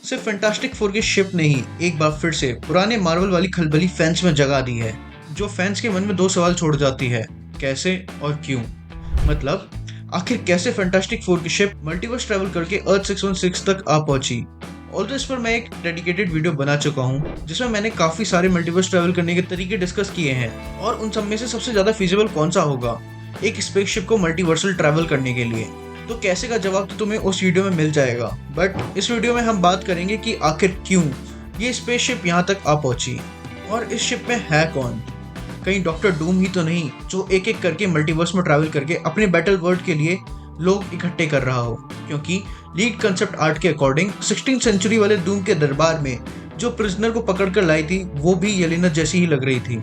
सिर्फ fantastic four की ship ने ही एक बार फिर से पुराने मार्वल वाली खलबली फैंस में जगा दी है, जो फैंस के मन में दो सवाल छोड़ जाती है, कैसे और क्यों। मतलब आखिर कैसे फैंटास्टिक फोर की शिप मल्टीवर्स ट्रैवल करके अर्थ 616 तक आ पहुंची। ऑल्दो इस पर मैं एक डेडिकेटेड वीडियो बना चुका हूँ, जिसमें मैंने काफी सारे मल्टीवर्स ट्रैवल करने के तरीके डिस्कस किए हैं और उन सब में से सबसे ज्यादा फीजिबल कौन सा होगा एक स्पेसशिप को मल्टीवर्सल ट्रैवल करने के लिए। तो कैसे का जवाब तो तुम्हें उस वीडियो में मिल जाएगा, बट इस वीडियो में हम बात करेंगे कि आखिर क्यों ये स्पेसशिप यहाँ तक आ पहुंची और इस शिप में है कौन। कहीं डॉक्टर डूम ही तो नहीं जो एक एक करके मल्टीवर्स में ट्रैवल करके अपने बैटल वर्ल्ड के लिए लोग इकट्ठे कर रहा हो, क्योंकि लीड कंसेप्ट आर्ट के अकॉर्डिंग 16th सेंचुरी वाले डूम के दरबार में जो प्रिजनर को पकड़ कर लाई थी वो भी येलेना जैसी ही लग रही थी।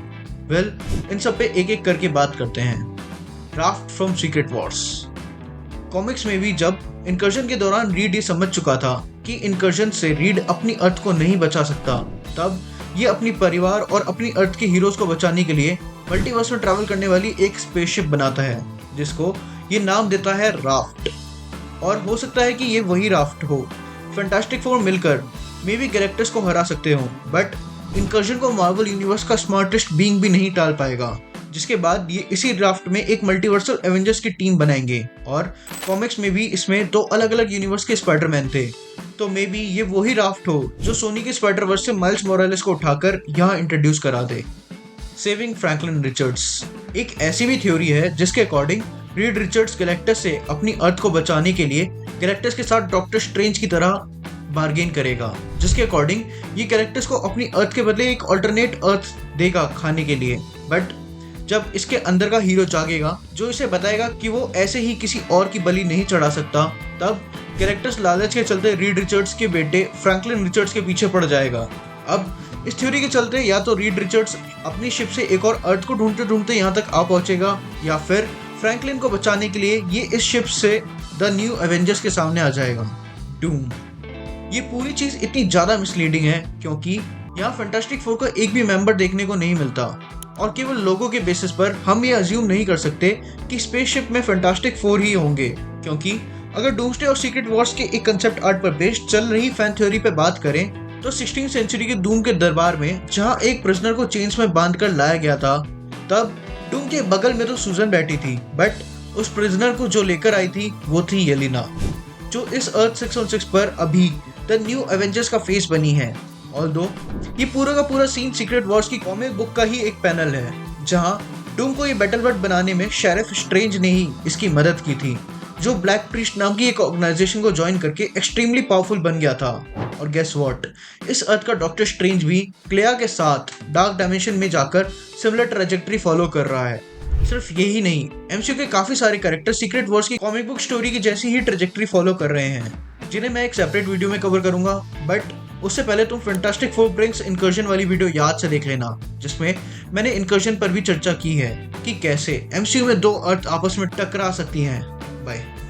वेल, इन सब पे एक एक करके बात करते हैं। Raft from secret Wars. Comics में भी जब इनकर्जन के दौरान रीड ये समझ चुका था कि इनकर्जन से रीड अपनी अर्थ को नहीं बचा सकता, तब ये अपनी परिवार और अपनी अर्थ के हीरोज को बचाने के लिए मल्टीवर्स में ट्रैवल करने वाली एक स्पेसशिप बनाता है, जिसको ये नाम देता है राफ्ट। और हो सकता है कि ये वही राफ्ट हो। फैंटास्टिक फोर मिलकर मे बी कैरेक्टर्स को हरा सकते हो, बट इनकर्जन को मार्वल यूनिवर्स का स्मार्टेस्ट बीइंग भी नहीं टाल पाएगा, जिसके बाद ये इसी ड्राफ्ट में एक मल्टीवर्सल एवेंजर्स की टीम बनाएंगे। और कॉमिक्स में भी इसमें दो अलग अलग यूनिवर्स के स्पाइडरमैन थे, तो मे बी ये वही राफ्ट हो जो सोनी के स्पाइडरवर्स से माइल्स मोरालेस को उठाकर यहाँ इंट्रोड्यूस करा दे। Saving Franklin Richards. एक ऐसी भी थ्योरी है जिसके अकॉर्डिंग रीड रिचर्ड्स गैलेक्टस से अपनी अर्थ को बचाने के लिए गैलेक्टस के साथ डॉक्टर स्ट्रेंज की तरह बार्गेन करेगा, जिसके अकॉर्डिंग ये गैलेक्टस को अपनी अर्थ के बदले एक अल्टरनेट अर्थ देगा खाने के लिए। बट जब इसके अंदर का हीरो जागेगा जो इसे बताएगा कि वो ऐसे ही किसी और की बलि नहीं चढ़ा सकता, तब कैरेक्टर्स लालच के चलते रीड रिचर्ड्स के बेटे फ्रैंकलिन रिचर्ड्स के पीछे पड़ जाएगा। अब इस थ्योरी के चलते या तो रीड रिचर्ड्स अपनी शिप से एक और अर्थ को ढूंढते ढूंढते यहाँ तक आ पहुंचेगा, या फिर फ्रैंकलिन को बचाने के लिए ये इस शिप से द न्यू एवेंजर्स के सामने आ जाएगा, डूम। ये पूरी चीज इतनी ज्यादा मिसलीडिंग है क्योंकि यहाँ फैंटास्टिक फोर का एक भी मेंबर देखने को नहीं मिलता, और केवल लोगों के बेसिस पर हम ये अज्यूम नहीं कर सकते कि स्पेसशिप में फैंटास्टिक फोर ही होंगे, क्योंकि अगर डूम्सडे और सीक्रेट वॉर्स के एक कंसेप्ट आर्ट पर बेस्ड चल रही फैन थ्योरी पे बात करें तो 16th सेंचुरी के डूम के दरबार में जहां एक प्रिजनर को चेन्स में बांध कर लाया गया था, तब डूम के बगल में तो सूजन बैठी थी, बट उस प्रिजनर को जो लेकर आई थी वो थी येलेना, जो इस अर्थ 616 पर अभी द न्यू एवेंजर्स का फेस बनी है। ऑल्दो ये पूरा का पूरा सीन सीक्रेट वॉर्स की कॉमिक बुक का ही एक पैनल है, जहां डूम को ये बैटल वर्ल्ड बनाने में शेरिफ स्ट्रेंज ने ही इसकी मदद की थी, जो ब्लैक प्रीस्ट नाम की एक ऑर्गेनाइजेशन को ज्वाइन करके एक्सट्रीमली पावरफुल बन गया था। और गेस व्हाट, इस अर्थ का डॉक्टर स्ट्रेंज भी क्लेया के साथ डार्क डायमेंशन में जाकर सिमिलर ट्रैजेक्टरी फॉलो कर रहा है। सिर्फ यही नहीं, एमसीयू के काफी सारे कैरेक्टर सीक्रेट वॉर्स की कॉमिक बुक स्टोरी की जैसी ही ट्रैजेक्टरी फॉलो कर रहे हैं, जिन्हें मैं एक सेपरेट वीडियो में कवर करूंगा। बट उससे पहले तुम फैंटास्टिक फोर ब्रिंग्स इनकर्जन वाली वीडियो याद से देख लेना, जिसमें मैंने इनकर्जन पर भी चर्चा की है कि कैसे एमसीयू में दो अर्थ आपस में टकरा सकती हैं। बाय।